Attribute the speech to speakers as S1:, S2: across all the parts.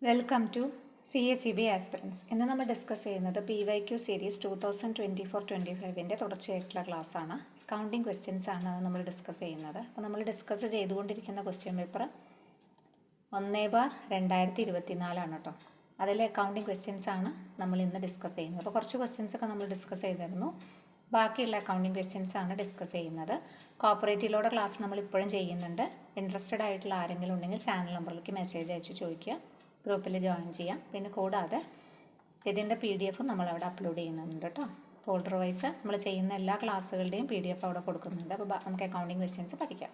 S1: Welcome to CACB aspirants. ഇന്ന് നമ്മൾ discuss ചെയ്യുന്നത് PYQ സീരീസ് 2024-25 തുടർച്ചയായിട്ടുള്ള ക്ലാസ്സാണ്. കൗണ്ടിങ് ക്വസ്റ്റ്യൻസ് ആണ് നമ്മൾ ഡിസ്കസ് ചെയ്യുന്നത്. അപ്പോൾ നമ്മൾ ഡിസ്കസ് ചെയ്തുകൊണ്ടിരിക്കുന്ന ക്വസ്റ്റ്യൻ പേപ്പർ 1/2024 കേട്ടോ. അതിലെ അക്കൗണ്ടിങ് ക്വസ്റ്റ്യൻസ് ആണ് നമ്മൾ ഇന്ന് ഡിസ്കസ് ചെയ്യുന്നത്. അപ്പോൾ കുറച്ച് ക്വസ്റ്റ്യൻസ് ഒക്കെ നമ്മൾ ഡിസ്കസ് ചെയ്തിരുന്നു. ബാക്കിയുള്ള അക്കൗണ്ടിങ് ക്വസ്റ്റ്യൻസ് ആണ് ഡിസ്കസ് ചെയ്യുന്നത്. കോപ്പറേറ്റീവിലൂടെ ക്ലാസ് നമ്മൾ ഇപ്പോഴും ചെയ്യുന്നുണ്ട്. ഇൻട്രസ്റ്റഡ് ആയിട്ടുള്ള ആരെങ്കിലും ഉണ്ടെങ്കിൽ ചാനൽ നമ്പറിലേക്ക് മെസ്സേജ് അയച്ച് ചോദിക്കുക, ഗ്രൂപ്പിൽ ജോയിൻ ചെയ്യാം. പിന്നെ കൂടാതെ ഇതിൻ്റെ PDF നമ്മളവിടെ അപ്ലോഡ് ചെയ്യുന്നുണ്ട് കേട്ടോ. ഫോൾഡർ വൈസ് നമ്മൾ ചെയ്യുന്ന എല്ലാ ക്ലാസ്സുകളുടെയും PDF അവിടെ കൊടുക്കുന്നുണ്ട്. അപ്പോൾ നമുക്ക് അക്കൗണ്ടിങ് ക്വസ്റ്റ്യൻസ് പഠിക്കാം.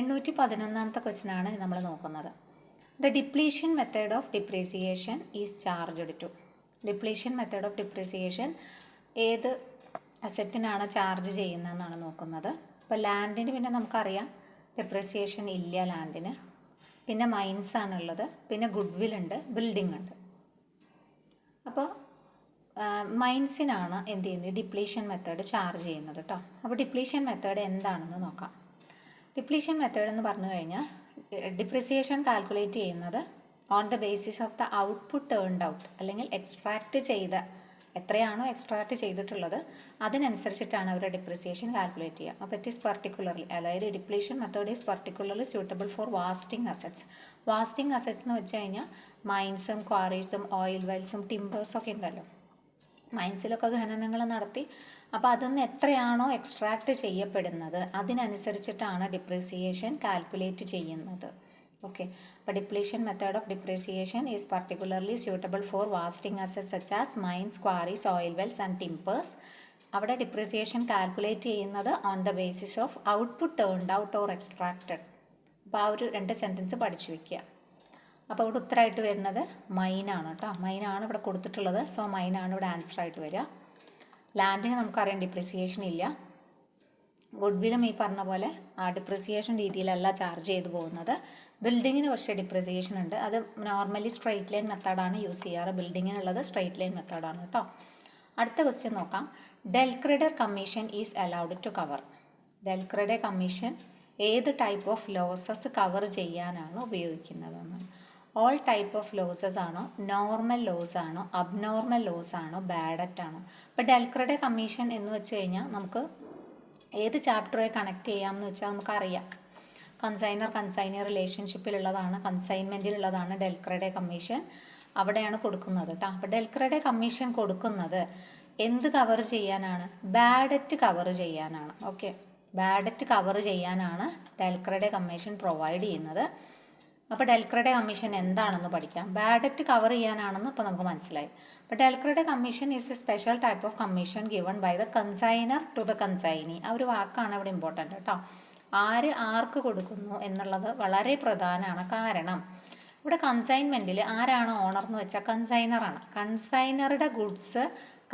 S1: 811ാമത്തെ ക്വസ്റ്റ്യനാണ് നമ്മൾ നോക്കുന്നത്. The depletion method of depreciation is charged to. Depletion method of depreciation ഏത് അസറ്റിനാണ് ചാർജ് ചെയ്യുന്നതെന്നാണ് നോക്കുന്നത്. ഇപ്പോൾ ലാൻഡിന് പിന്നെ നമുക്കറിയാം ഡിപ്രീസിയേഷൻ ഇല്ല ലാൻഡിന്. പിന്നെ മൈൻസ് ആണുള്ളത്, പിന്നെ ഗുഡ് വിൽ ഉണ്ട്, ബിൽഡിംഗ് ഉണ്ട്. അപ്പോൾ മൈൻസിനാണ് എന്ത് ചെയ്യുന്നത്, ഡിപ്ലീഷൻ മെത്തേഡ് ചാർജ് ചെയ്യുന്നത് കേട്ടോ. അപ്പോൾ ഡിപ്ലീഷൻ മെത്തേഡ് എന്താണെന്ന് നോക്കാം. ഡിപ്ലീഷൻ മെത്തേഡ് എന്ന് പറഞ്ഞു കഴിഞ്ഞാൽ ഡിപ്രിസിയേഷൻ കാൽക്കുലേറ്റ് ചെയ്യുന്നത് on the basis of the output turned out, അല്ലെങ്കിൽ എക്സ്ട്രാക്റ്റ് ചെയ്ത എത്രയാണോ എക്സ്ട്രാക്റ്റ് ചെയ്തിട്ടുള്ളത് അതിനനുസരിച്ചിട്ടാണ് അവർ ഡിപ്രിസിയേഷൻ കാൽക്കുലേറ്റ് ചെയ്യുക. അപ്പോൾ ഇറ്റ് ഈസ് പർട്ടിക്കുലർലി, അതായത് depletion method is particularly suitable for wasting assets. വാസ്റ്റിംഗ് assets എന്ന് വെച്ച് കഴിഞ്ഞാൽ മൈൻസും ക്വാറീസും ഓയിൽ വെൽസും ടിമ്പേഴ്സൊക്കെ ഉണ്ടല്ലോ. മൈൻസിലൊക്കെ ഖനനങ്ങൾ നടത്തി, അപ്പോൾ അതിന്ന് എത്രയാണോ എക്സ്ട്രാക്റ്റ് ചെയ്യപ്പെടുന്നത് അതിനനുസരിച്ചിട്ടാണ് ഡിപ്രിസിയേഷൻ കാൽക്കുലേറ്റ് ചെയ്യുന്നത്. ഓക്കെ, അപ്പോൾ depletion method of depreciation is particularly suitable for wasting assets such as mines, quarries, oil wells and timbers. അവിടെ ഡിപ്രീസിയേഷൻ കാൽക്കുലേറ്റ് ചെയ്യുന്നത് on the basis of output turned out or extracted. അപ്പോൾ ആ ഒരു 2 sentence പഠിച്ചു വയ്ക്കുക. അപ്പോൾ ഇവിടെ ഉത്തരമായിട്ട് വരുന്നത് മൈനാണ് കേട്ടോ. മൈനാണ് ഇവിടെ കൊടുത്തിട്ടുള്ളത്. സോ മൈനാണ് ഇവിടെ ആൻസർ ആയിട്ട് വരിക. ലാൻഡിന് നമുക്കറിയാം ഡിപ്രീസിയേഷൻ ഇല്ല. ഗുഡ് വില്ലും ഈ പറഞ്ഞ പോലെ ആ ഡിപ്രിസിയേഷൻ രീതിയിലല്ല ചാർജ് ചെയ്തു പോകുന്നത്. ബിൽഡിങ്ങിന് പക്ഷേ ഡിപ്രിസിയേഷൻ ഉണ്ട്. അത് നോർമലി സ്ട്രെയിറ്റ് ലൈൻ മെത്തേഡാണ് യൂസ് ചെയ്യാറ്. ബിൽഡിങ്ങിനുള്ളത് സ്ട്രെയിറ്റ് ലൈൻ മെത്തേഡാണ് കേട്ടോ. അടുത്ത ക്വസ്റ്റ്യൻ നോക്കാം. Del credere commission is allowed to cover. Del credere commission ഏത് ടൈപ്പ് ഓഫ് ലോസസ് കവർ ചെയ്യാനാണ് ഉപയോഗിക്കുന്നതെന്നാണ്. ഓൾ ടൈപ്പ് ഓഫ് ലോസസ് ആണോ, നോർമൽ ലോസ് ആണോ, അബ്നോർമൽ ലോസ് ആണോ, ബാഡറ്റ് ആണോ? അപ്പോൾ ഡെൽക്രെഡർ കമ്മീഷൻ എന്ന് വെച്ച് കഴിഞ്ഞാൽ നമുക്ക് ഏത് ചാപ്റ്ററുമായി കണക്ട് ചെയ്യാമെന്ന് വെച്ചാൽ നമുക്കറിയാം. കൺസൈനർ റിലേഷൻഷിപ്പിലുള്ളതാണ്, കൺസൈൻമെൻറ്റിലുള്ളതാണ് ഡെൽക്രെഡർ കമ്മീഷൻ. അവിടെയാണ് കൊടുക്കുന്നത് കേട്ടോ. അപ്പോൾ ഡെൽക്രെഡർ കമ്മീഷൻ കൊടുക്കുന്നത് എന്ത് കവർ ചെയ്യാനാണ്? ബാഡറ്റ് കവർ ചെയ്യാനാണ്. ഓക്കെ, ബാഡറ്റ് കവർ ചെയ്യാനാണ് ഡെൽക്രെഡർ കമ്മീഷൻ പ്രൊവൈഡ് ചെയ്യുന്നത്. അപ്പോൾ ഡെൽക്രെഡർ കമ്മീഷൻ എന്താണെന്ന് പഠിക്കാം. ബാഡറ്റ് കവർ ചെയ്യാനാണെന്ന് ഇപ്പോൾ നമുക്ക് മനസ്സിലായി. അപ്പോൾ del credere commission is a special type of commission given by the consignor to the consignee. ആ ഒരു വാക്കാണ് ഇവിടെ ഇമ്പോർട്ടൻ്റ് കേട്ടോ. ആർക്ക് കൊടുക്കുന്നു എന്നുള്ളത് വളരെ പ്രധാനമാണ്. കാരണം ഇവിടെ കൺസൈൻമെൻറ്റിൽ ആരാണ് ഓണർ എന്ന് വെച്ചാൽ കൺസൈനറാണ്. കൺസൈനറുടെ ഗുഡ്സ്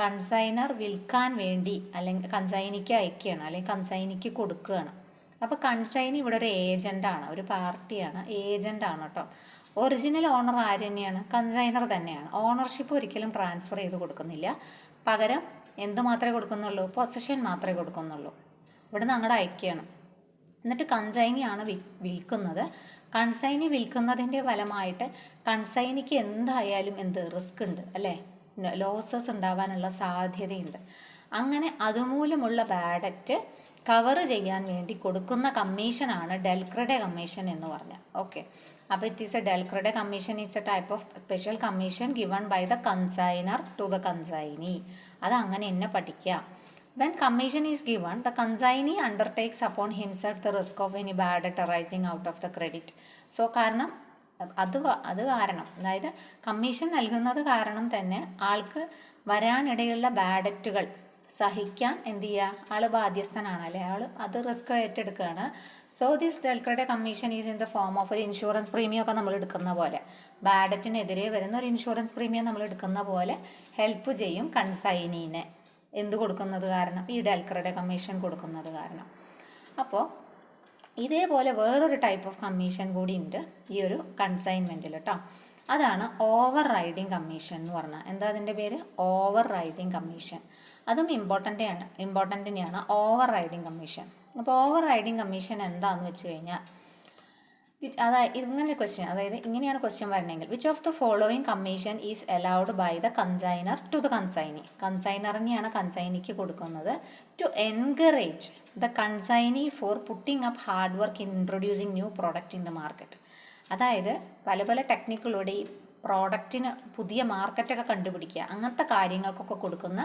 S1: കൺസൈനർ വിൽക്കാൻ വേണ്ടി അല്ലെങ്കിൽ കൺസൈനിക്ക് അയക്കുകയാണ്, അല്ലെങ്കിൽ കൺസൈനിക്ക് കൊടുക്കുകയാണ്. അപ്പോൾ കൺസൈനി ഇവിടെ ഒരു ഏജൻ്റാണ്, ഒരു പാർട്ടിയാണ്, ഏജൻ്റാണ് കേട്ടോ. ഒറിജിനൽ ഓണർ ആര് തന്നെയാണ്? കൺസൈനർ തന്നെയാണ്. ഓണർഷിപ്പ് ഒരിക്കലും ട്രാൻസ്ഫർ ചെയ്ത് കൊടുക്കുന്നില്ല. പകരം എന്ത് മാത്രമേ കൊടുക്കുന്നുള്ളൂ? പൊസഷൻ മാത്രമേ കൊടുക്കുന്നുള്ളൂ. ഇവിടുന്ന് അങ്ങോട്ട് അയക്കുകയാണ്. എന്നിട്ട് കൺസൈനിയാണ് വിൽക്കുന്നത്. കൺസൈനി വിൽക്കുന്നതിൻ്റെ ഫലമായിട്ട് കൺസൈനിക്ക് എന്തായാലും റിസ്ക് ഉണ്ട് അല്ലേ, ലോസസ് ഉണ്ടാവാനുള്ള സാധ്യതയുണ്ട്. അങ്ങനെ അതുമൂലമുള്ള ബാഡറ്റ് കവർ ചെയ്യാൻ വേണ്ടി കൊടുക്കുന്ന കമ്മീഷനാണ് ഡെൽക്രെഡർ കമ്മീഷൻ എന്ന് പറഞ്ഞാൽ. ഓക്കെ, അപ്പോൾ it is a del credere commission is a type of special commission given by the consignor to the consignee. അത് അങ്ങനെ തന്നെ പഠിക്കുക. When commission is given, the consignee undertakes upon himself the risk of any bad debt arising out of the credit. So കാരണം അത് കാരണം, അതായത് commission നൽകുന്നത് കാരണം തന്നെ ആൾക്ക് വരാനിടയുള്ള ബാഡറ്റുകൾ സഹിക്കാൻ എന്ത് ചെയ്യുക, ആൾ ബാധ്യസ്ഥനാണ് അല്ലേ, അത് റിസ്ക് ഏറ്റെടുക്കുകയാണ്. So this del credere commission is in the form of ഒരു ഇൻഷുറൻസ് പ്രീമിയം ഒക്കെ നമ്മൾ എടുക്കുന്ന പോലെ, ബാഡറ്റിനെതിരെ വരുന്ന ഒരു ഇൻഷുറൻസ് പ്രീമിയം നമ്മൾ എടുക്കുന്ന പോലെ ഹെൽപ്പ് ചെയ്യും കൺസൈനീനെ. എന്ത് കൊടുക്കുന്നത് കാരണം? ഈ ഡെൽക്രെഡർ കമ്മീഷൻ കൊടുക്കുന്നത് കാരണം. അപ്പോൾ ഇതേപോലെ വേറൊരു ടൈപ്പ് ഓഫ് കമ്മീഷൻ കൂടി ഉണ്ട് ഈ ഒരു കൺസൈൻമെൻറ്റിൽ കേട്ടോ. അതാണ് ഓവർ റൈഡിങ് കമ്മീഷൻ എന്ന് പറഞ്ഞാൽ. എന്താ അതിൻ്റെ പേര്? Over riding commission. അതും ഇമ്പോർട്ടൻ്റ് തന്നെയാണ് ഓവർ റൈഡിങ് കമ്മീഷൻ. അപ്പോൾ ഓവർ റൈഡിങ് കമ്മീഷൻ എന്താണെന്ന് വെച്ച് കഴിഞ്ഞാൽ അതായത് ഇങ്ങനെ ക്വസ്റ്റ്യൻ, അതായത് ഇങ്ങനെയാണ് ക്വസ്റ്റ്യൻ വരണമെങ്കിൽ which of the following commission is allowed by the consignor to the consignee. കൺസൈനറിനെയാണ് കൺസൈനിക്ക് കൊടുക്കുന്നത് to encourage the consignee for putting up hard work in introducing new product in the market. അതായത് പല പല ടെക്നിക്കിലൂടെ ഈ പ്രോഡക്റ്റിന് പുതിയ മാർക്കറ്റൊക്കെ കണ്ടുപിടിക്കുക, അങ്ങനത്തെ കാര്യങ്ങൾക്കൊക്കെ കൊടുക്കുന്ന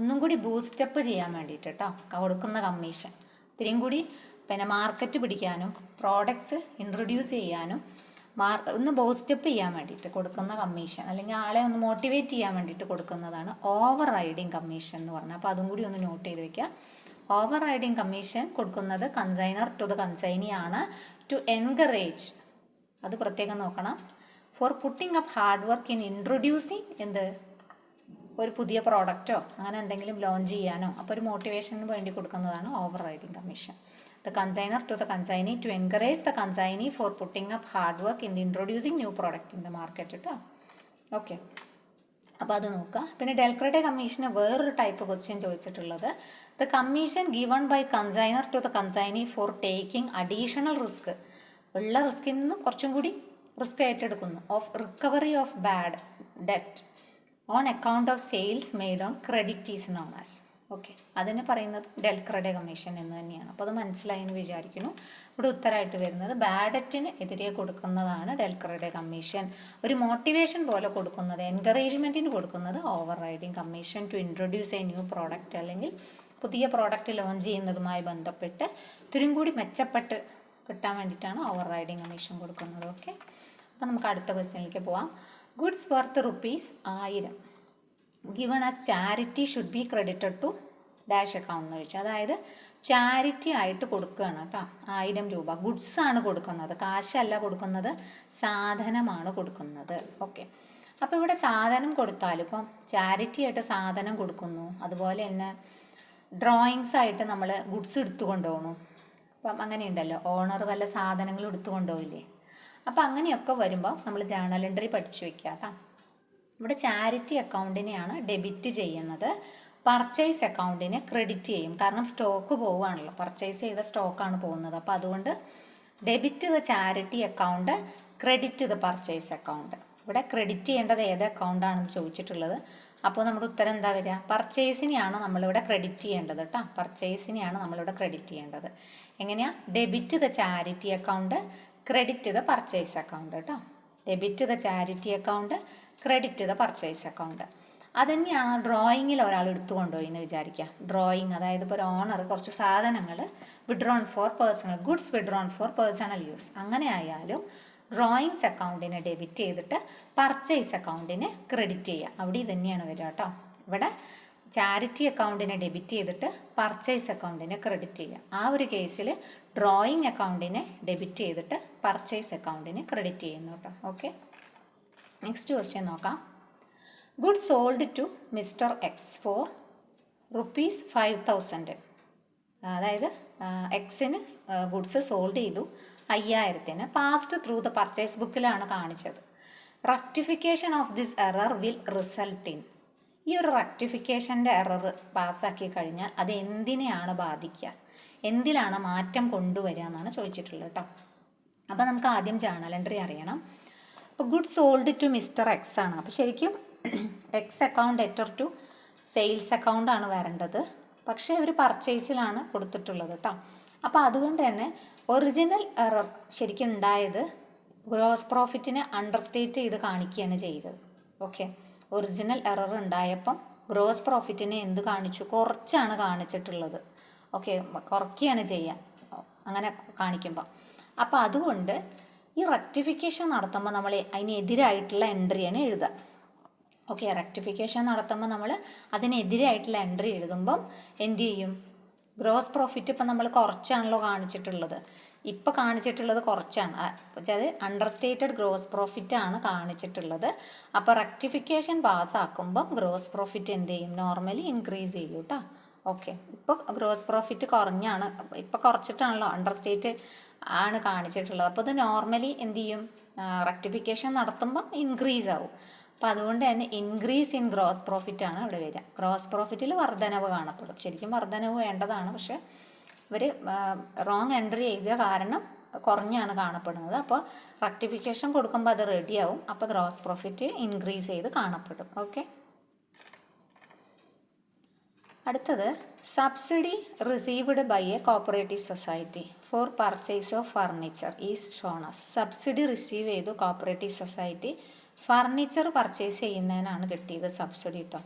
S1: ഒന്നും കൂടി ബൂസ്റ്റപ്പ് ചെയ്യാൻ വേണ്ടിയിട്ട് കേട്ടോ കൊടുക്കുന്ന കമ്മീഷൻ. ഇത്രയും കൂടി പിന്നെ മാർക്കറ്റ് പിടിക്കാനും പ്രോഡക്ട്സ് ഇൻട്രൊഡ്യൂസ് ചെയ്യാനും ഒന്ന് ബൂസ്റ്റപ്പ് ചെയ്യാൻ വേണ്ടിയിട്ട് കൊടുക്കുന്ന കമ്മീഷൻ, അല്ലെങ്കിൽ ആളെ ഒന്ന് മോട്ടിവേറ്റ് ചെയ്യാൻ വേണ്ടിയിട്ട് കൊടുക്കുന്നതാണ് ഓവർ റൈഡിങ് കമ്മീഷൻ എന്ന് പറഞ്ഞാൽ. അപ്പോൾ അതും കൂടി ഒന്ന് നോട്ട് ചെയ്ത് വെക്കുക. ഓവർ റൈഡിങ് കമ്മീഷൻ കൊടുക്കുന്നത് കൺസൈനർ ടു ദ കൺസൈനി ആണ് ടു എൻകറേജ്, അത് പ്രത്യേകം നോക്കണം, for putting up hard work in introducing എന്ത് ഒരു പുതിയ പ്രോഡക്റ്റോ അങ്ങനെ എന്തെങ്കിലും ലോഞ്ച് ചെയ്യാനോ, അപ്പോൾ ഒരു മോട്ടിവേഷന് വേണ്ടി കൊടുക്കുന്നതാണ് over riding commission. The consignor to the consignee to encourage the consignee for putting up hard work in introducing new product in the market കേട്ടോ. ഓക്കെ, അപ്പോൾ അത് നോക്കുക. പിന്നെ ഡെൽക്രഡെ കമ്മീഷന് വേറൊരു ടൈപ്പ് ക്വസ്റ്റ്യൻ ചോദിച്ചിട്ടുള്ളത് the commission given by consignor to the consignee for taking additional risk, ഉള്ള റിസ്കിൽ നിന്നും കുറച്ചും കൂടി റിസ്ക് ഏറ്റെടുക്കുന്നു, of recovery of bad debt on account of sales made on credit is known as. Okay, അതിന് പറയുന്നത് ഡെൽക്രഡെ commission എന്ന് തന്നെയാണ്. അപ്പോൾ അത് മനസ്സിലായി എന്ന് വിചാരിക്കുന്നു. ഇവിടെ ഉത്തരമായിട്ട് വരുന്നത് ബാഡ് ഡെറ്റിന് എതിരെ കൊടുക്കുന്നതാണ് ഡെൽക്രഡെ കമ്മീഷൻ. ഒരു മോട്ടിവേഷൻ പോലെ കൊടുക്കുന്നത്, എൻകറേജ്മെൻറ്റിന് കൊടുക്കുന്നത് over riding commission to introduce a new product, അല്ലെങ്കിൽ പുതിയ പ്രോഡക്റ്റ് ലോഞ്ച് ചെയ്യുന്നതുമായി ബന്ധപ്പെട്ട് ഇത്തിരി കൂടി മെച്ചപ്പെട്ട് കിട്ടാൻ വേണ്ടിയിട്ടാണ് ഓവർ റൈഡിങ് കമ്മീഷൻ കൊടുക്കുന്നത്. ഓക്കെ, അപ്പോൾ നമുക്ക് അടുത്ത ക്വസ്റ്റ്യനിലേക്ക് പോവാം. Goods worth ₹1000 given as charity should be credited to dash account എന്ന് ചോദിച്ചാൽ, അതായത് ചാരിറ്റി ആയിട്ട് കൊടുക്കുകയാണ് കേട്ടോ. 1000 രൂപ ഗുഡ്സ് ആണ് കൊടുക്കുന്നത്, കാശല്ല കൊടുക്കുന്നത്, സാധനമാണ് കൊടുക്കുന്നത്. ഓക്കെ, അപ്പോൾ ഇവിടെ സാധനം കൊടുത്താലും ഇപ്പം ചാരിറ്റി ആയിട്ട് സാധനം കൊടുക്കുന്നു, അതുപോലെ തന്നെ ഡ്രോയിങ്സ് ആയിട്ട് നമ്മൾ ഗുഡ്സ് എടുത്തു കൊണ്ടുപോകണം. അപ്പം അങ്ങനെയുണ്ടല്ലോ, ഓണർ വല്ല സാധനങ്ങൾ എടുത്തു കൊണ്ടുപോയില്ലേ. അപ്പോൾ അങ്ങനെയൊക്കെ വരുമ്പോൾ നമ്മൾ ജേണൽ എൻട്രി പഠിച്ചു വെക്കുക കേട്ടോ. ഇവിടെ ചാരിറ്റി അക്കൗണ്ടിനെയാണ് ഡെബിറ്റ് ചെയ്യുന്നത്, പർച്ചേസ് അക്കൗണ്ടിനെ ക്രെഡിറ്റ് ചെയ്യും. കാരണം സ്റ്റോക്ക് പോവുകയാണല്ലോ, പർച്ചേസ് ചെയ്ത സ്റ്റോക്കാണ് പോകുന്നത്. അപ്പോൾ അതുകൊണ്ട് debit the charity account, credit the purchase account. ഇവിടെ ക്രെഡിറ്റ് ചെയ്യേണ്ടത് ഏത് അക്കൗണ്ടാണെന്ന് ചോദിച്ചിട്ടുള്ളത്. അപ്പോൾ നമ്മുടെ ഉത്തരം എന്താ വരിക? പർച്ചേസിനെയാണ് നമ്മളിവിടെ ക്രെഡിറ്റ് ചെയ്യേണ്ടത് കേട്ടോ. പർച്ചേസിനെയാണ് നമ്മളിവിടെ ക്രെഡിറ്റ് ചെയ്യേണ്ടത്. എങ്ങനെയാണ്? Debit the charity account, credit the purchase account കേട്ടോ. Debit the charity account, credit the purchase account. അതുതന്നെയാണ് ഡ്രോയിങ്ങിൽ ഒരാൾ എടുത്തു കൊണ്ടുപോയി എന്ന് വിചാരിക്കുക. ഡ്രോയിങ്, അതായത് ഇപ്പോൾ ഒരു ഓണർ കുറച്ച് സാധനങ്ങൾ withdrawn for personal goods, withdrawn for personal use, അങ്ങനെ ആയാലും ഡ്രോയിങ്സ് അക്കൗണ്ടിനെ ഡെബിറ്റ് ചെയ്തിട്ട് പർച്ചേസ് അക്കൗണ്ടിനെ ക്രെഡിറ്റ് ചെയ്യുക. അവിടെ ഇത് തന്നെയാണ് വരിക കേട്ടോ. ഇവിടെ ചാരിറ്റി അക്കൗണ്ടിനെ ഡെബിറ്റ് ചെയ്തിട്ട് പർച്ചേസ് അക്കൗണ്ടിനെ ക്രെഡിറ്റ് ചെയ്യുക. ആ ഒരു കേസിൽ ഡ്രോയിങ് അക്കൗണ്ടിനെ ഡെബിറ്റ് ചെയ്തിട്ട് പർച്ചേസ് അക്കൗണ്ടിനെ ക്രെഡിറ്റ് ചെയ്യുന്നു കേട്ടോ. ഓക്കെ, നെക്സ്റ്റ് ക്വസ്റ്റ്യൻ നോക്കാം. Good sold to mister X for ₹5,000. അതായത് എക്സിന് ഗുഡ്സ് സോൾഡ് ചെയ്തു 5000-ന്. പാസ്ഡ് ത്രൂ ദ പർച്ചേസ് ബുക്കിലാണ് കാണിച്ചത്. Rectification of this error will result in. ഈ ഒരു റെക്ടിഫിക്കേഷൻ്റെ എറർ പാസ്സാക്കി കഴിഞ്ഞാൽ അത് എന്തിനെയാണ് ബാധിക്കുക, എന്തിലാണ് മാറ്റം കൊണ്ടുവരിക എന്നാണ് ചോദിച്ചിട്ടുള്ളത് കേട്ടോ. അപ്പോൾ നമുക്ക് ആദ്യം ജേണൽ എൻട്രി അറിയണം. അപ്പോൾ good sold to mister X ആണ്. അപ്പോൾ ശരിക്കും X account letter to sales അക്കൗണ്ടാണ് വരേണ്ടത്, പക്ഷേ അവർ പർച്ചേസിലാണ് കൊടുത്തിട്ടുള്ളത് കേട്ടോ. അപ്പോൾ അതുകൊണ്ട് തന്നെ ഒറിജിനൽ എറർ ശരിക്കും ഉണ്ടായത് ഗ്രോസ് പ്രോഫിറ്റിനെ അണ്ടർസ്റ്റേറ്റ് ചെയ്ത് കാണിക്കുകയാണ് ചെയ്തത്. ഓക്കെ, ഒറിജിനൽ എറർ ഉണ്ടായപ്പം ഗ്രോസ് പ്രോഫിറ്റിനെ എന്ത് കാണിച്ചു? കുറച്ചാണ് കാണിച്ചിട്ടുള്ളത്. ഓക്കെ, കുറയ്ക്കുകയാണ് ചെയ്യുക അങ്ങനെ കാണിക്കുമ്പോൾ. അപ്പോൾ അതുകൊണ്ട് ഈ റെക്ടിഫിക്കേഷൻ നടത്തുമ്പോൾ നമ്മൾ അതിനെതിരായിട്ടുള്ള എൻട്രിയാണ് എഴുതുക. ഓക്കെ, റെക്ടിഫിക്കേഷൻ നടത്തുമ്പോൾ നമ്മൾ അതിനെതിരായിട്ടുള്ള എൻട്രി എഴുതുമ്പം എന്ത് ചെയ്യും? ഗ്രോസ് പ്രോഫിറ്റ് ഇപ്പം നമ്മൾ കുറച്ചാണല്ലോ കാണിച്ചിട്ടുള്ളത്, ഇപ്പോൾ കാണിച്ചിട്ടുള്ളത് കുറച്ചാണ്, അതായത് അണ്ടർസ്റ്റേറ്റഡ് ഗ്രോസ് പ്രോഫിറ്റാണ് കാണിച്ചിട്ടുള്ളത്. അപ്പോൾ റെക്ടിഫിക്കേഷൻ പാസ്സാക്കുമ്പം ഗ്രോസ് പ്രോഫിറ്റ് എന്ത് ചെയ്യും? നോർമലി ഇൻക്രീസ് ചെയ്യും കേട്ടോ. ഓക്കെ, ഇപ്പോൾ ഗ്രോസ് പ്രോഫിറ്റ് കുറഞ്ഞാണ്, ഇപ്പോൾ കുറച്ചിട്ടാണല്ലോ അണ്ടർസ്റ്റേറ്റ് ആണ് കാണിച്ചിട്ടുള്ളത്. അപ്പോൾ ഇത് നോർമലി എന്ത് ചെയ്യും? റെക്ടിഫിക്കേഷൻ നടത്തുമ്പം ഇൻക്രീസ് ആവും. അപ്പോൾ അതുകൊണ്ട് തന്നെ ഇൻക്രീസ് ഇൻ ഗ്രോസ് പ്രോഫിറ്റാണ് അവിടെ വരിക. ഗ്രോസ് പ്രോഫിറ്റിൽ വർധനവ് കാണപ്പെടും. ശരിക്കും വർധനവ് വേണ്ടതാണ്, പക്ഷേ ഇവർ റോങ് എൻട്രി ചെയ്യുക കാരണം കുറഞ്ഞാണ് കാണപ്പെടുന്നത്. അപ്പോൾ റെക്ടിഫിക്കേഷൻ കൊടുക്കുമ്പോൾ അത് റെഡിയാവും. അപ്പോൾ ഗ്രോസ് പ്രോഫിറ്റ് ഇൻക്രീസ് ചെയ്ത് കാണപ്പെടും. ഓക്കെ. അടുത്തത് subsidy received by a cooperative society for purchase of furniture is shown as. Subsidy receive ചെയ്തു കോപ്പറേറ്റീവ് സൊസൈറ്റി, ഫർണിച്ചർ പർച്ചേസ് ചെയ്യുന്നതിനാണ് കിട്ടിയത് സബ്സിഡി കേട്ടോ.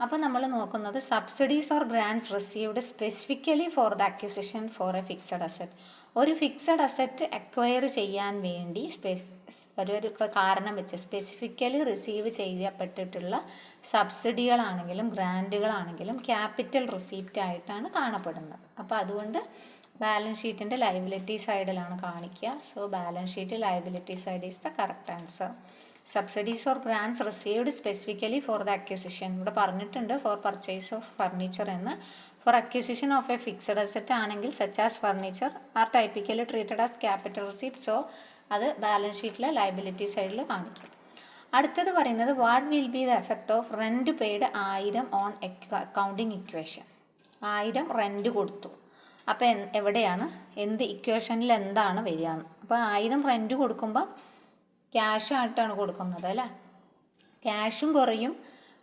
S1: അപ്പോൾ നമ്മൾ നോക്കുന്നത് subsidies or grants received specifically for the acquisition for a fixed asset. ഒരു fixed asset acquire ചെയ്യാൻ വേണ്ടി ഒരു കാരണം വെച്ച് സ്പെസിഫിക്കലി റിസീവ് ചെയ്യപ്പെട്ടിട്ടുള്ള സബ്സിഡികളാണെങ്കിലും ഗ്രാൻറ്റുകളാണെങ്കിലും ക്യാപിറ്റൽ റിസീപ്റ്റ് ആയിട്ടാണ് കാണപ്പെടുന്നത്. അപ്പോൾ അതുകൊണ്ട് ബാലൻസ് ഷീറ്റിൻ്റെ ലയബിലിറ്റി സൈഡിലാണ് കാണിക്കുക. So balance sheet liability side is the correct answer. Subsidies or grants received specifically for the acquisition, ഇവിടെ പറഞ്ഞിട്ടുണ്ട് ഫോർ പർച്ചേസ് ഓഫ് ഫർണിച്ചർ എന്ന്. For acquisition of a fixed asset ആണെങ്കിൽ such as furniture are typically treated as capital receipt. So അത് balance ഷീറ്റിലെ liability സൈഡിൽ കാണിക്കും. അടുത്തത് പറയുന്നത് what will be the effect of rent paid 1000 on accounting equation. 1000 rent കൊടുത്തു. അപ്പോൾ എവിടെയാണ് എന്ത് ഇക്വേഷനിൽ എന്താണ് വരിക? അപ്പോൾ 1000 റെൻറ്റ് കൊടുക്കുമ്പോൾ ക്യാഷ് ആയിട്ടാണ് കൊടുക്കുന്നത് അല്ലേ. ക്യാഷും കുറയും,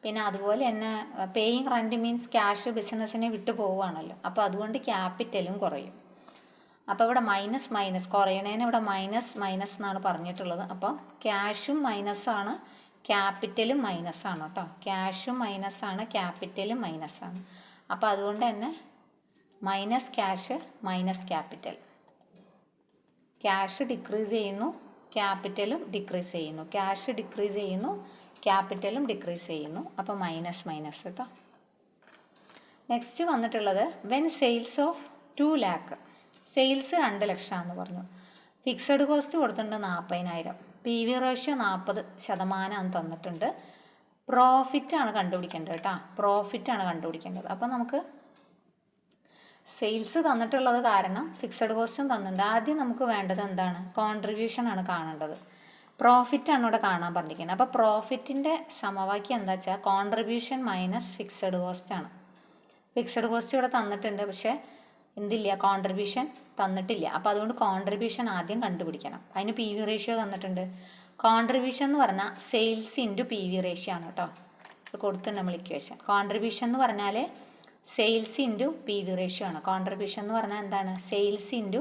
S1: പിന്നെ അതുപോലെ തന്നെ പേയിങ് റെൻറ്റ് മീൻസ് ക്യാഷ് ബിസിനസ്സിനെ വിട്ടു പോവുകയാണല്ലോ. അപ്പോൾ അതുകൊണ്ട് ക്യാപിറ്റലും കുറയും. അപ്പോൾ ഇവിടെ മൈനസ് മൈനസ് കുറയണേന് ഇവിടെ മൈനസ് മൈനസ് എന്നാണ് പറഞ്ഞിട്ടുള്ളത്. അപ്പോൾ ക്യാഷും മൈനസാണ്, ക്യാപിറ്റലും മൈനസാണ് കേട്ടോ. ക്യാഷും മൈനസാണ്, ക്യാപിറ്റലും മൈനസാണ്. അപ്പോൾ അതുകൊണ്ട് തന്നെ minus cash minus capital. Cash decrease ചെയ്യുന്നു, ക്യാപിറ്റലും ഡിക്രീസ് ചെയ്യുന്നു. ക്യാഷ് ഡിക്രീസ് ചെയ്യുന്നു, ക്യാപിറ്റലും ഡിക്രീസ് ചെയ്യുന്നു. അപ്പോൾ മൈനസ് മൈനസ് കേട്ടോ. നെക്സ്റ്റ് വന്നിട്ടുള്ളത് when sales of 2 lakh, sales 2 ലക്ഷമാണെന്ന് പറഞ്ഞു. ഫിക്സഡ് കോസ്റ്റ് കൊടുത്തിട്ടുണ്ട് 40,000. PV റേഷ്യോ 40% തന്നിട്ടുണ്ട്. പ്രോഫിറ്റാണ് കണ്ടുപിടിക്കേണ്ടത് കേട്ടോ. പ്രോഫിറ്റാണ് കണ്ടുപിടിക്കേണ്ടത്. അപ്പോൾ നമുക്ക് സെയിൽസ് തന്നിട്ടുള്ളത് കാരണം ഫിക്സഡ് കോസ്റ്റും തന്നിട്ടുണ്ട്. ആദ്യം നമുക്ക് വേണ്ടത് എന്താണ്? കോൺട്രിബ്യൂഷൻ ആണ് കാണേണ്ടത്. പ്രോഫിറ്റാണ് ഇവിടെ കാണാൻ പറഞ്ഞിരിക്കുന്നത്. അപ്പോൾ പ്രോഫിറ്റിൻ്റെ സമവാക്യം എന്താ വെച്ചാൽ കോൺട്രിബ്യൂഷൻ മൈനസ് ഫിക്സഡ് കോസ്റ്റ് ആണ്. ഫിക്സഡ് കോസ്റ്റ് ഇവിടെ തന്നിട്ടുണ്ട്, പക്ഷേ എന്തില്ല, കോൺട്രിബ്യൂഷൻ തന്നിട്ടില്ല. അപ്പോൾ അതുകൊണ്ട് കോൺട്രിബ്യൂഷൻ ആദ്യം കണ്ടുപിടിക്കണം. അതിന് PV റേഷ്യോ തന്നിട്ടുണ്ട്. കോൺട്രിബ്യൂഷൻ എന്ന് പറഞ്ഞാൽ സെയിൽസ് ഇൻറ്റു PV റേഷ്യോ ആണ് കേട്ടോ. കൊടുത്തിട്ടുണ്ട് നമ്മൾ ഇക്വേഷൻ. കോൺട്രിബ്യൂഷൻ എന്ന് പറഞ്ഞാൽ സെയിൽസ് ഇൻറ്റു PV റേഷ്യോ ആണ്. കോൺട്രിബ്യൂഷൻ എന്ന് പറഞ്ഞാൽ എന്താണ്? സെയിൽസ് ഇൻറ്റു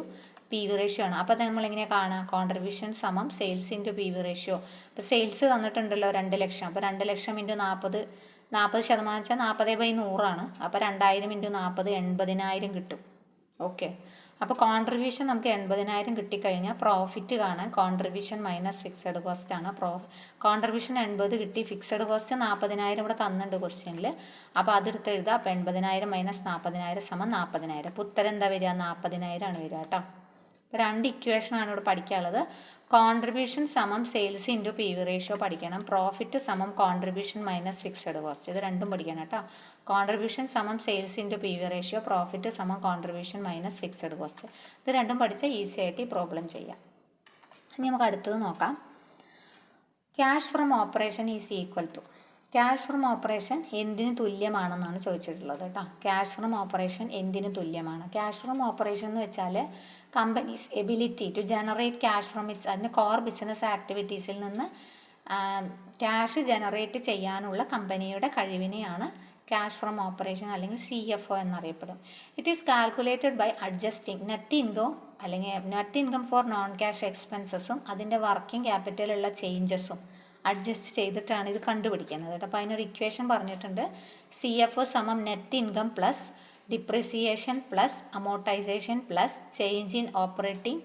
S1: PV റേഷ്യോ ആണ്. അപ്പോൾ നമ്മളിങ്ങനെ കാണാം, കോൺട്രിബ്യൂഷൻ സമം സെയിൽസ് ഇൻറ്റു PV റേഷ്യോ. അപ്പോൾ സെയിൽസ് തന്നിട്ടുണ്ടല്ലോ 2 ലക്ഷം. അപ്പോൾ 2 ലക്ഷം ഇൻറ്റു 40% വെച്ചാൽ 40/100 ആണ്. അപ്പോൾ 2000 ഇൻറ്റു 40 80,000 കിട്ടും. ഓക്കെ. അപ്പോൾ കോൺട്രിബ്യൂഷൻ നമുക്ക് 80,000 കിട്ടിക്കഴിഞ്ഞാൽ പ്രോഫിറ്റ് കാണാൻ കോൺട്രിബ്യൂഷൻ മൈനസ് ഫിക്സഡ് കോസ്റ്റ് ആണ്. കോൺട്രിബ്യൂഷൻ 80 കിട്ടി, ഫിക്സഡ് കോസ്റ്റ് 40,000 ഇവിടെ തന്നിട്ടുണ്ട് ക്വസ്റ്റ്യനിൽ. അപ്പോൾ അതെടുത്ത് എഴുതാം. അപ്പോൾ 80,000 മൈനസ് 40,000 സമം 40,000. അപ്പോൾ ഉത്തരം എന്താ വരിക? 40,000 ആണ് വരിക കേട്ടോ. അപ്പോൾ 2 ഇക്വേഷനാണ് ഇവിടെ പഠിക്കാനുള്ളത്. കോൺട്രിബ്യൂഷൻ സമം സെയിൽസ് ഇൻറ്റു PV റേഷ്യോ പഠിക്കണം. പ്രോഫിറ്റ് സമം കോൺട്രിബ്യൂഷൻ മൈനസ് ഫിക്സഡ് കോസ്റ്റ്. ഇത് രണ്ടും പഠിക്കണം കേട്ടോ. കോൺട്രിബ്യൂഷൻ സമം sales into PV ratio, profit സമം കോൺട്രിബ്യൂഷൻ മൈനസ് ഫിക്സഡ് കോസ്റ്റ്. ഇത് രണ്ടും പഠിച്ചാൽ ഈസി ആയിട്ട് ഈ പ്രോബ്ലം ചെയ്യാം. ഇനി നമുക്ക് അടുത്തത് നോക്കാം. Cash from operation is equal to. Cash from operation എന്തിന് തുല്യമാണെന്നാണ് ചോദിച്ചിട്ടുള്ളത് കേട്ടോ. ക്യാഷ് ഫ്രം ഓപ്പറേഷൻ എന്തിന് തുല്യമാണ്? ക്യാഷ് ഫ്രം ഓപ്പറേഷൻ എന്ന് വെച്ചാൽ company's ability to generate cash from its, അതിൻ്റെ കോർ ബിസിനസ് ആക്ടിവിറ്റീസിൽ നിന്ന് ക്യാഷ് ജനറേറ്റ് ചെയ്യാനുള്ള കമ്പനിയുടെ കഴിവിനെയാണ് ക്യാഷ് ഫ്രം ഓപ്പറേഷൻ അല്ലെങ്കിൽ CFO എന്നറിയപ്പെടും. It is calculated by adjusting net income അല്ലെങ്കിൽ net income for non cash എക്സ്പെൻസസും അതിൻ്റെ വർക്കിംഗ് ക്യാപിറ്റലുള്ള ചേഞ്ചസും അഡ്ജസ്റ്റ് ചെയ്തിട്ടാണ് ഇത് കണ്ടുപിടിക്കുന്നത് കേട്ടോ. അപ്പോൾ അതിനൊരു ഇക്വേഷൻ പറഞ്ഞിട്ടുണ്ട്. CFO സമം net income plus depreciation plus amortisation plus change in operating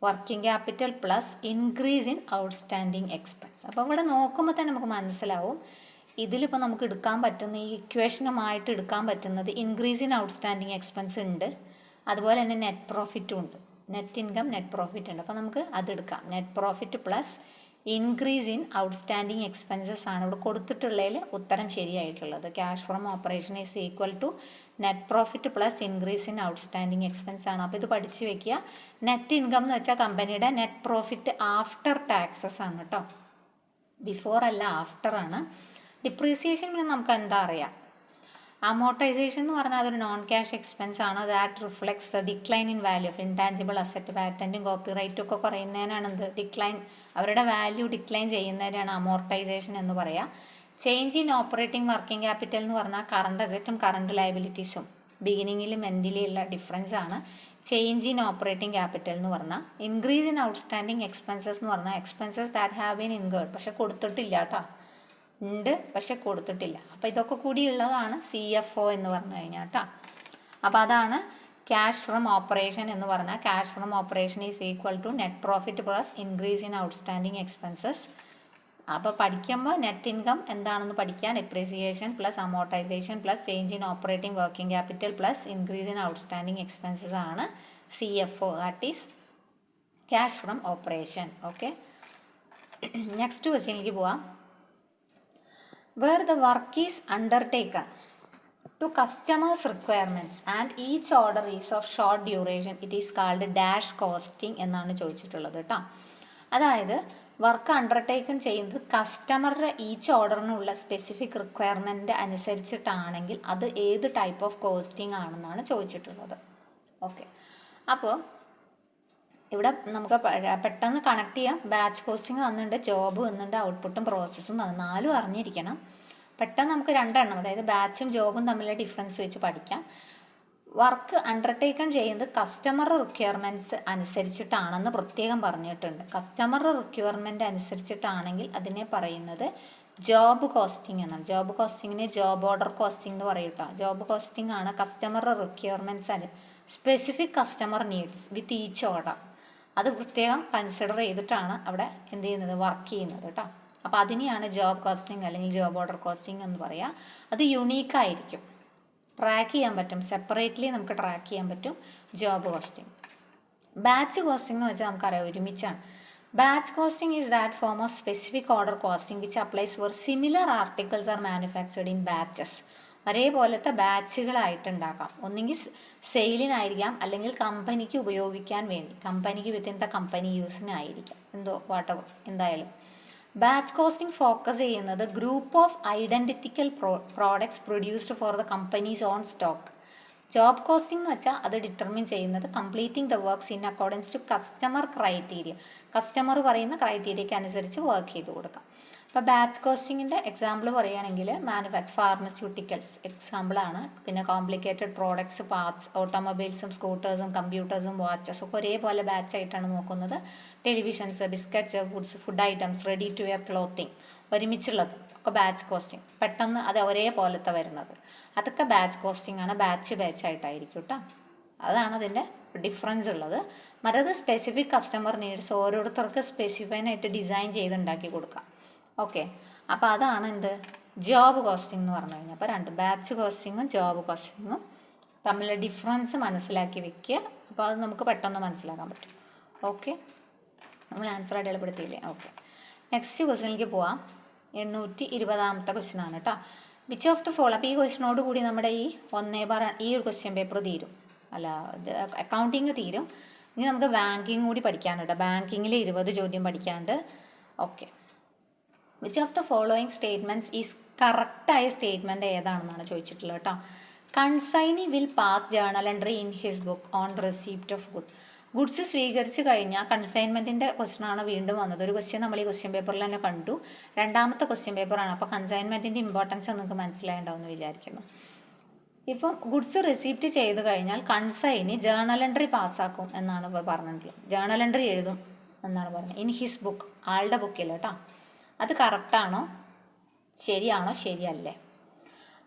S1: working capital plus increase in outstanding expense. അപ്പോൾ ഇവിടെ നോക്കുമ്പോൾ തന്നെ നമുക്ക് മനസ്സിലാവും ഇതിലിപ്പോൾ നമുക്ക് എടുക്കാൻ പറ്റുന്ന ഈ ഇക്വേഷനുമായിട്ട് എടുക്കാൻ പറ്റുന്നത് ഇൻക്രീസ് ഇൻ ഔട്ട്സ്റ്റാൻഡിങ് എക്സ്പെൻസ് ഉണ്ട്, അതുപോലെ തന്നെ നെറ്റ് പ്രോഫിറ്റും ഉണ്ട്. നെറ്റ് ഇൻകം നെറ്റ് പ്രോഫിറ്റ് ഉണ്ട്. അപ്പോൾ നമുക്ക് അതെടുക്കാം. Net profit plus increase in outstanding expenses ആണ് ഇവിടെ കൊടുത്തിട്ടുള്ളതിൽ ഉത്തരം ശരിയായിട്ടുള്ളത്. Cash from operation is equal to net profit plus increase in outstanding expense ആണ്. അപ്പോൾ ഇത് പഠിച്ചു വെക്കുക. നെറ്റ് ഇൻകം എന്ന് വെച്ചാൽ കമ്പനിയുടെ നെറ്റ് പ്രോഫിറ്റ് ആഫ്റ്റർ ടാക്സസ് ആണ് കേട്ടോ. ബിഫോർ അല്ല, ആഫ്റ്റർ ആണ്. ഡിപ്രീസിയേഷൻ പിന്നെ നമുക്ക് എന്താ അറിയാം, അമോർട്ടൈസേഷൻ എന്ന് പറഞ്ഞാൽ അതൊരു നോൺ ക്യാഷ് എക്സ്പെൻസ് ആണ്. That reflects the decline in value of intangible asset. പാറ്റൻറ്റും കോപ്പിറൈറ്റും ഒക്കെ കുറയുന്നതിനാണ് എന്ത് ഡിക്ലൈൻ, അവരുടെ വാല്യൂ ഡിക്ലൈൻ ചെയ്യുന്നതിനാണ് അമോർട്ടൈസേഷൻ എന്ന് പറയുക. Change in operating working capital എന്ന് പറഞ്ഞാൽ കറണ്ട് അസറ്റും കറണ്ട് ലയബിലിറ്റീസും ബിഗിനിങ്ങിലും എൻഡിലും ഉള്ള ഡിഫറൻസ് ആണ് ചേഞ്ച് ഇൻ ഓപ്പറേറ്റിംഗ് ക്യാപിറ്റൽ എന്ന് പറഞ്ഞാൽ. ഇൻക്രീസ് ഇൻ ഔട്ട്സ്റ്റാൻഡിങ് എക്സ്പെൻസസ് എന്ന് പറഞ്ഞാൽ expenses that have been incurred, പക്ഷെ കൊടുത്തിട്ടില്ല കേട്ടോ, ഉണ്ട് പക്ഷെ കൊടുത്തിട്ടില്ല. അപ്പോൾ ഇതൊക്കെ കൂടി ഉള്ളതാണ് CFO എന്ന് പറഞ്ഞു കഴിഞ്ഞാൽ കേട്ടോ. അപ്പോൾ അതാണ് ക്യാഷ് ഫ്രം ഓപ്പറേഷൻ എന്ന് പറഞ്ഞാൽ. Cash from operation is equal to net profit plus increase in outstanding expenses. അപ്പോൾ പഠിക്കുമ്പോൾ നെറ്റ് ഇൻകം എന്താണെന്ന് പഠിക്കാൻ depreciation plus amortisation plus change in operating working capital plus increase in outstanding expenses ആണ് CFO, that is cash from operation. Okay, next ക്വസ്റ്റ്യനിലേക്ക് പോവാം. Where the work is undertaken to customers' requirements and each order is of short duration, it is called dash costing എന്നാണ് ചോദിച്ചിട്ടുള്ളത് കേട്ടോ. അതായത് work undertaken ചെയ്യുന്നത് കസ്റ്റമറുടെ each ഓർഡറിനുള്ള specific requirement അനുസരിച്ചിട്ടാണെങ്കിൽ അത് ഏത് type of costing ആണെന്നാണ് ചോദിച്ചിട്ടുള്ളത്. ഓക്കെ, അപ്പോൾ ഇവിടെ നമുക്ക് പെട്ടെന്ന് കണക്ട് ചെയ്യാം. ബാച്ച് കോസ്റ്റിംഗ് തന്നിട്ടുണ്ട്, ജോബ് തന്നിട്ടുണ്ട്, ഔട്ട്പുട്ടും പ്രോസസ്സും തന്നു. 4 അറിഞ്ഞിരിക്കണം. പെട്ടെന്ന് നമുക്ക് 2 എണ്ണം, അതായത് ബാച്ചും ജോബും തമ്മിലുള്ള ഡിഫറൻസ് വെച്ച് പഠിക്കാം. വർക്ക് അണ്ടർടേക്കൺ ചെയ്യുന്നത് കസ്റ്റമർ റിക്വയർമെൻറ്റ്സ് അനുസരിച്ചിട്ടാണെന്ന് പ്രത്യേകം പറഞ്ഞിട്ടുണ്ട്. കസ്റ്റമർ റിക്വയർമെൻറ്റ് അനുസരിച്ചിട്ടാണെങ്കിൽ അതിനെ പറയുന്നത് ജോബ് കോസ്റ്റിംഗ് എന്നാണ്. ജോബ് കോസ്റ്റിങ്ങിനെ ജോബ് ഓർഡർ കോസ്റ്റിംഗ് എന്ന് പറയും കേട്ടോ. ജോബ് കോസ്റ്റിംഗ് ആണ് customer requirements specific customer needs with each order. അത് പ്രത്യേകം കൺസിഡർ ചെയ്തിട്ടാണ് അവിടെ എന്ത് ചെയ്യുന്നത്, വർക്ക് ചെയ്യുന്നത് കേട്ടോ. അപ്പോൾ അതിനെയാണ് ജോബ് കോസ്റ്റിംഗ് അല്ലെങ്കിൽ ജോബ് ഓർഡർ കോസ്റ്റിംഗ് എന്ന് പറയുക. അത് യുണീക്കായിരിക്കും, ട്രാക്ക് ചെയ്യാൻ പറ്റും, സെപ്പറേറ്റ്ലി നമുക്ക് ട്രാക്ക് ചെയ്യാൻ പറ്റും ജോബ് കോസ്റ്റിംഗ്. ബാച്ച് കോസ്റ്റിംഗ് എന്ന് വെച്ചാൽ നമുക്കറിയാം ഒരുമിച്ചാണ്. Batch costing is that form of specific order costing which applies for similar articles are manufactured in batches. ഒരേപോലത്തെ ബാച്ചുകളായിട്ടുണ്ടാക്കാം. ഒന്നെങ്കിൽ സെയിലിനായിരിക്കാം, അല്ലെങ്കിൽ കമ്പനിക്ക് ഉപയോഗിക്കാൻ വേണ്ടി, കമ്പനിക്ക് വിത്തിൻ ദ കമ്പനി യൂസിനായിരിക്കാം, എന്തോ വാട്ടവർ എന്തായാലും. ബാച്ച് കോസ്റ്റിംഗ് ഫോക്കസ് ചെയ്യുന്നത് group of identical products produced for the companies on stock. Job costing എന്ന് വെച്ചാൽ അത് ഡിറ്റർമിൻ ചെയ്യുന്നത് completing the works in accordance to customer criteria. Customer പറയുന്ന ക്രൈറ്റീരിയയ്ക്ക് അനുസരിച്ച് വർക്ക് ചെയ്ത് കൊടുക്കാം. അപ്പോൾ ബാച്ച് കോസ്റ്റിങ്ങിൻ്റെ എക്സാമ്പിൾ പറയുകയാണെങ്കിൽ ഫാർമസ്യൂട്ടിക്കൽസ് എക്സാമ്പിളാണ്. പിന്നെ കോംപ്ലിക്കേറ്റഡ് പ്രോഡക്ട്സ്, പാർട്സ്, ഓട്ടോമൊബൈൽസും സ്കൂട്ടേഴ്സും കമ്പ്യൂട്ടേഴ്സും വാച്ചസും ഒക്കെ ഒരേപോലെ ബാച്ചായിട്ടാണ് നോക്കുന്നത്. Televisions, biscuits, food items, ready to wear clothing ഒരുമിച്ചുള്ളത് ഒക്കെ ബാച്ച് കോസ്റ്റിംഗ്. പെട്ടെന്ന് അത് ഒരേപോലത്തെ വരുന്നത് അതൊക്കെ ബാച്ച് കോസ്റ്റിംഗ് ആണ്. ബാച്ചായിട്ടായിരിക്കും കേട്ടോ. അതാണ് അതിൻ്റെ ഡിഫറൻസ് ഉള്ളത്. മറ്റത് സ്പെസിഫിക് കസ്റ്റമർ നീഡ്സ് ഓരോരുത്തർക്ക് സ്പെസിഫൈനായിട്ട് ഡിസൈൻ ചെയ്തുണ്ടാക്കി കൊടുക്കാം. ഓക്കെ, അപ്പോൾ അതാണ് എന്ത് ജോബ് കോസ്റ്റിംഗ് എന്ന് പറഞ്ഞു കഴിഞ്ഞാൽ. അപ്പോൾ 2 ബാച്ച് കോസ്റ്റിങ്ങും ജോബ് കോസ്റ്റിങ്ങും തമ്മിലുള്ള ഡിഫറൻസ് മനസ്സിലാക്കി വെക്കുക. അപ്പോൾ അത് നമുക്ക് പെട്ടെന്ന് മനസ്സിലാക്കാൻ പറ്റും. ഓക്കെ, നമ്മൾ ആൻസർ അടയാളപ്പെടുത്തിയില്ലേ? ഓക്കെ, നെക്സ്റ്റ് ക്വസ്റ്റ്യനിലേക്ക് പോവാം. 820ാമത്തെ ക്വസ്റ്റ്യൻ ആണ് കേട്ടോ. Which of the follow. അപ്പോൾ ഈ ക്വസ്റ്റ്യനോട് കൂടി നമ്മുടെ ഈ ഈ ഒരു ക്വസ്റ്റ്യൻ പേപ്പർ തീരും, അല്ല അക്കൗണ്ടിങ് തീരും. ഇനി നമുക്ക് ബാങ്കിങ് കൂടി പഠിക്കാനുണ്ട്. ബാങ്കിങ്ങിൽ 20 ചോദ്യം പഠിക്കാനുണ്ട്. Okay, which of the following statements is കറക്റ്റായ സ്റ്റേറ്റ്മെൻറ്റ് ഏതാണെന്നാണ് ചോദിച്ചിട്ടുള്ളത് കേട്ടോ. Consignee will pass journal entry in his book on receipt of goods സ്വീകരിച്ച് കഴിഞ്ഞാൽ കൺസൈൻമെൻറ്റിൻ്റെ ക്വസ്റ്റ്യനാണ് വീണ്ടും വന്നത്. ഒരു ക്വസ്റ്റ്യൻ നമ്മൾ ഈ ക്വസ്റ്റ്യൻ പേപ്പറിൽ തന്നെ കണ്ടു. 2ാമത്തെ ക്വസ്റ്റ്യൻ പേപ്പറാണ്. അപ്പോൾ കൺസൈൻമെൻറ്റിൻ്റെ ഇമ്പോർട്ടൻസ് നിങ്ങൾക്ക് മനസ്സിലായിട്ടുണ്ടാവും എന്ന് വിചാരിക്കുന്നു. ഇപ്പം ഗുഡ്സ് റിസീപ്റ്റ് ചെയ്ത് കഴിഞ്ഞാൽ കൺസൈനി ജേർണൽ എൻട്രി പാസ്സാക്കും എന്നാണ് പറഞ്ഞിട്ടുള്ളത്. ജേർണൽ എൻട്രി എഴുതും എന്നാണ് പറഞ്ഞത്. ഇൻ ഹിസ് ബുക്ക്, ആളുടെ ബുക്കിൽ കേട്ടോ. അത് കറക്റ്റാണോ, ശരിയാണോ, ശരിയല്ലേ?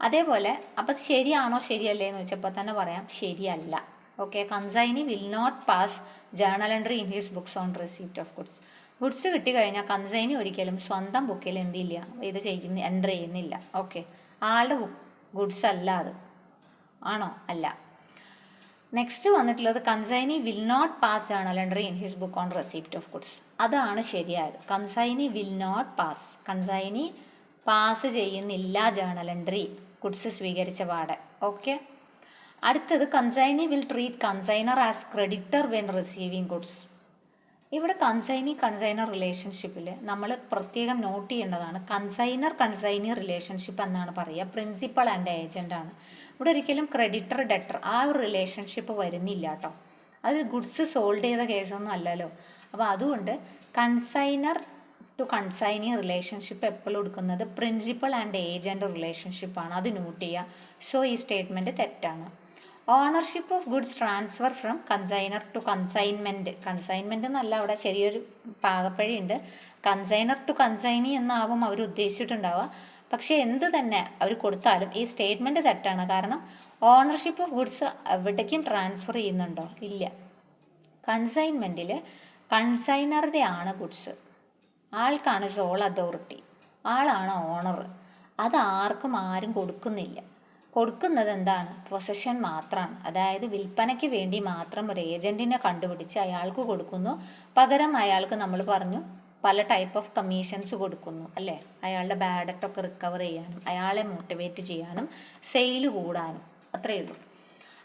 S1: അതേപോലെ അപ്പം ശരിയാണോ ശരിയല്ലേ എന്ന് വെച്ചപ്പോൾ തന്നെ പറയാം ശരിയല്ല. Okay, consignee will not pass journal entry in his books on receipt of goods കിട്ടിക്കഴിഞ്ഞാൽ കൺസൈനി ഒരിക്കലും സ്വന്തം ബുക്കിൽ എന്തില്ല, ഇത് എൻട്രി ചെയ്യുന്നില്ല. ഓക്കെ, ആളുടെ ഗുഡ്സ് അല്ല അത്, ആണോ? അല്ല. നെക്സ്റ്റ് വന്നിട്ടുള്ളത് consignee will not pass journal entry in his book on receipt of goods. അതാണ് ശരിയായത്. Consignee will not pass, consignee pass ചെയ്യുന്നില്ല ജേർണൽ എൻട്രി ഗുഡ്സ് സ്വീകരിച്ച പാടെ. ഓക്കെ, അടുത്തത് consignee will treat consignor as creditor when receiving goods. ഇവിടെ consignor റിലേഷൻഷിപ്പിൽ നമ്മൾ പ്രത്യേകം നോട്ട് ചെയ്യേണ്ടതാണ് കൺസൈനി റിലേഷൻഷിപ്പ് എന്നാണ് പറയുക. പ്രിൻസിപ്പൾ ആൻഡ് ഏജൻ്റ് ആണ്. ഇവിടെ ഒരിക്കലും ക്രെഡിറ്റർ ഡെറ്റർ ആ ഒരു റിലേഷൻഷിപ്പ് വരുന്നില്ല കേട്ടോ. അത് ഗുഡ്സ് സോൾഡ് ചെയ്ത കേസൊന്നും അല്ലല്ലോ. അപ്പോൾ അതുകൊണ്ട് കൺസൈനർ ടു കൺസൈനി റിലേഷൻഷിപ്പ് എപ്പോഴും എടുക്കുന്നത് പ്രിൻസിപ്പൾ ആൻഡ് ഏജൻ്റ് റിലേഷൻഷിപ്പാണ്. അത് നോട്ട് ചെയ്യുക. സോ ഈ സ്റ്റേറ്റ്മെൻറ്റ് തെറ്റാണ്. Ownership of goods transfer from consignor to consignment എന്നല്ല, അവിടെ ചെറിയൊരു പാകപ്പഴിയുണ്ട്. കൺസൈനർ ടു കൺസൈനി എന്നാവും അവർ ഉദ്ദേശിച്ചിട്ടുണ്ടാവുക. പക്ഷേ എന്ത് തന്നെ അവർ കൊടുത്താലും ഈ സ്റ്റേറ്റ്മെൻറ്റ് തെറ്റാണ്. കാരണം ഓണർഷിപ്പ് ഓഫ് ഗുഡ്സ് എവിടേക്കും ട്രാൻസ്ഫർ ചെയ്യുന്നുണ്ടോ? ഇല്ല. കൺസൈൻമെൻറ്റിൽ കൺസൈനറുടെ ആണ് ഗുഡ്സ്, ആൾക്കാണ് സോൾ അതോറിറ്റി, ആളാണ് ഓണർ. അത് ആരും കൊടുക്കുന്നില്ല. കൊടുക്കുന്നത് എന്താണ്? പൊസഷൻ മാത്രമാണ്. അതായത് വിൽപ്പനയ്ക്ക് വേണ്ടി മാത്രം ഒരു ഏജൻറ്റിനെ കണ്ടുപിടിച്ച് അയാൾക്ക് കൊടുക്കുന്നു. പകരം അയാൾക്ക് നമ്മൾ പറഞ്ഞു പല ടൈപ്പ് ഓഫ് കമ്മീഷൻസ് കൊടുക്കുന്നു അല്ലേ? അയാളുടെ ബാഡ് ഡെറ്റൊക്കെ റിക്കവർ ചെയ്യാനും അയാളെ മോട്ടിവേറ്റ് ചെയ്യാനും സെയിൽ കൂടാനും, അത്രയേ ഉള്ളൂ.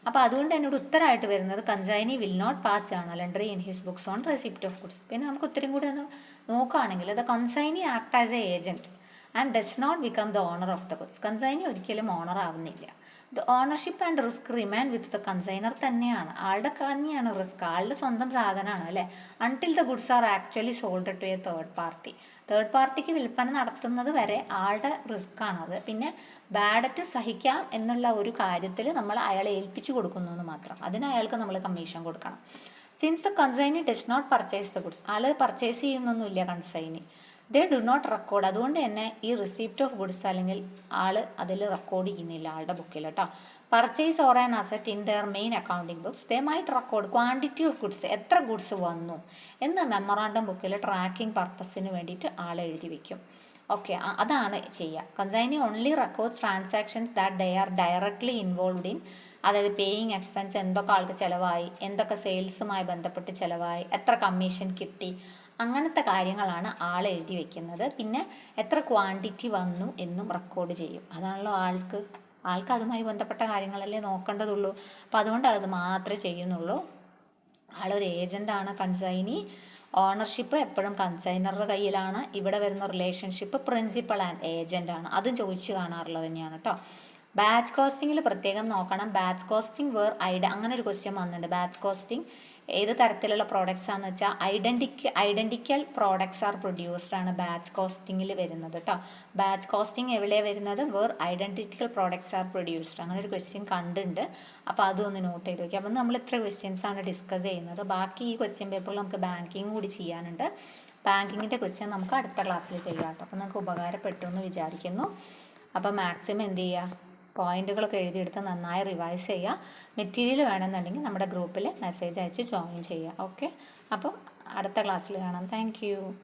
S1: അപ്പോൾ അതുകൊണ്ട് എന്നോട് ഉത്തരമായിട്ട് വരുന്നത് consignee will not pass journal entry in his books on receipt of goods. പിന്നെ നമുക്ക് ഉത്തരം കൂടി ഒന്ന് നോക്കുകയാണെങ്കിൽ the consignee act as a agent and does not become the owner of the goods. Consignee ഒരിക്കലും ഓണർ ആവുന്നില്ല. The ownership and risk remain with the consignor തന്നെയാണ്. ആളുടെ തന്നെയാണ് റിസ്ക്, ആളുടെ സ്വന്തം സാധനമാണ് അല്ലേ? Until the goods are actually sold to a third പാർട്ടിക്ക് വിൽപ്പന നടത്തുന്നത് വരെ ആളുടെ റിസ്ക് ആണത്. പിന്നെ ബാഡറ്റ് സഹിക്കാം എന്നുള്ള ഒരു കാര്യത്തിൽ നമ്മൾ അയാളെ ഏൽപ്പിച്ചു കൊടുക്കുന്നു എന്ന് മാത്രം. അതിന് അയാൾക്ക് നമ്മൾ കമ്മീഷൻ കൊടുക്കണം. Since the consignee does not purchase the goods, ആൾ പർച്ചേസ് ചെയ്യുന്നൊന്നുമില്ല consignee. They do not record, അതുകൊണ്ട് തന്നെ ഈ റിസീപ്റ്റ് ഓഫ് ഗുഡ്സ് അല്ലെങ്കിൽ ആൾ അതിൽ റെക്കോർഡ് ചെയ്യുന്നില്ല ആളുടെ ബുക്കിൽ കേട്ടോ. Purchase or an asset in there main accounting books they might record quantity of goods, എത്ര ഗുഡ്സ് വന്നു എന്ന് മെമ്മറാണ്ടം ബുക്കിൽ ട്രാക്കിംഗ് പർപ്പസിന് വേണ്ടിയിട്ട് ആൾ എഴുതി വയ്ക്കും. ഓക്കെ, അതാണ് ചെയ്യുക. Consignee only records transactions that they are directly involved in, അതായത് പേയിങ് എക്സ്പെൻസ്, എന്തൊക്കെ ആൾക്ക് ചിലവായി, എന്തൊക്കെ സെയിൽസുമായി ബന്ധപ്പെട്ട് ചിലവായി, എത്ര കമ്മീഷൻ കിട്ടി, അങ്ങനത്തെ കാര്യങ്ങളാണ് ആൾ എഴുതി വെക്കുന്നത്. പിന്നെ എത്ര ക്വാണ്ടിറ്റി വന്നു എന്നും റെക്കോർഡ് ചെയ്യും. അതാണല്ലോ ആൾക്ക് അതുമായി ബന്ധപ്പെട്ട കാര്യങ്ങളല്ലേ നോക്കേണ്ടതുള്ളൂ. അപ്പോൾ അതുകൊണ്ട് അത് മാത്രമേ ചെയ്യുന്നുള്ളൂ. ആളൊരു ഏജൻ്റാണ് കൺസൈനി. ഓണർഷിപ്പ് എപ്പോഴും കൺസൈനറുടെ കയ്യിലാണ്. ഇവിടെ വരുന്ന റിലേഷൻഷിപ്പ് പ്രിൻസിപ്പൾ ആൻഡ് ഏജൻ്റ് ആണ്. അതും ചോദിച്ചു കാണാറുള്ളത് തന്നെയാണ് കേട്ടോ. ബാച്ച് കോസ്റ്റിങ്ങിൽ പ്രത്യേകം നോക്കണം. ബാച്ച് കോസ്റ്റിംഗ് അങ്ങനെ ഒരു ക്വസ്റ്റ്യൻ വന്നിട്ടുണ്ട്. ബാച്ച് കോസ്റ്റിംഗ് ഏത് തരത്തിലുള്ള പ്രോഡക്റ്റ്സ് ആണെന്ന് വെച്ചാൽ ഐഡൻറ്റിക്കൽ പ്രോഡക്ട്സ് ആർ പ്രൊഡ്യൂസ്ഡ് ആണ് ബാച്ച് കോസ്റ്റിങ്ങിൽ വരുന്നത് കേട്ടോ. ബാച്ച് കോസ്റ്റിംഗ് എവിടെയാണ് വരുന്നത്? ഐഡൻറ്റിക്കൽ പ്രോഡക്ട്സ് ആർ പ്രൊഡ്യൂസ്ഡ്, അങ്ങനെ ഒരു ക്വസ്റ്റ്യൻ കണ്ടുണ്ട്. അപ്പോൾ അതൊന്ന് നോട്ട് ചെയ്ത് വയ്ക്കുക. അപ്പം നമ്മൾ ഇത്ര ക്വസ്റ്റ്യൻസ് ആണ് ഡിസ്കസ് ചെയ്യുന്നത്. ബാക്കി ഈ ക്വസ്റ്റ്യൻ പേപ്പറിൽ നമുക്ക് ബാങ്കിങ് കൂടി ചെയ്യാനുണ്ട്. ബാങ്കിങ്ങിൻ്റെ ക്വസ്റ്റ്യൻ നമുക്ക് അടുത്ത ക്ലാസ്സിൽ ചെയ്യാം കേട്ടോ. അപ്പോൾ നിങ്ങൾക്ക് ഉപകാരപ്പെട്ടു എന്ന് വിചാരിക്കുന്നു. അപ്പോൾ മാക്സിമം എന്ത് ചെയ്യുക, പോയിന്റുകളൊക്കെ എഴുതിയെടുത്ത് നന്നായി റിവൈസ് ചെയ്യുക. മെറ്റീരിയൽ വേണമെന്നുണ്ടെങ്കിൽ നമ്മുടെ ഗ്രൂപ്പിൽ മെസ്സേജ് അയച്ച് ജോയിൻ ചെയ്യുക. ഓക്കെ, അപ്പോൾ അടുത്ത ക്ലാസ്സിൽ കാണാം. താങ്ക്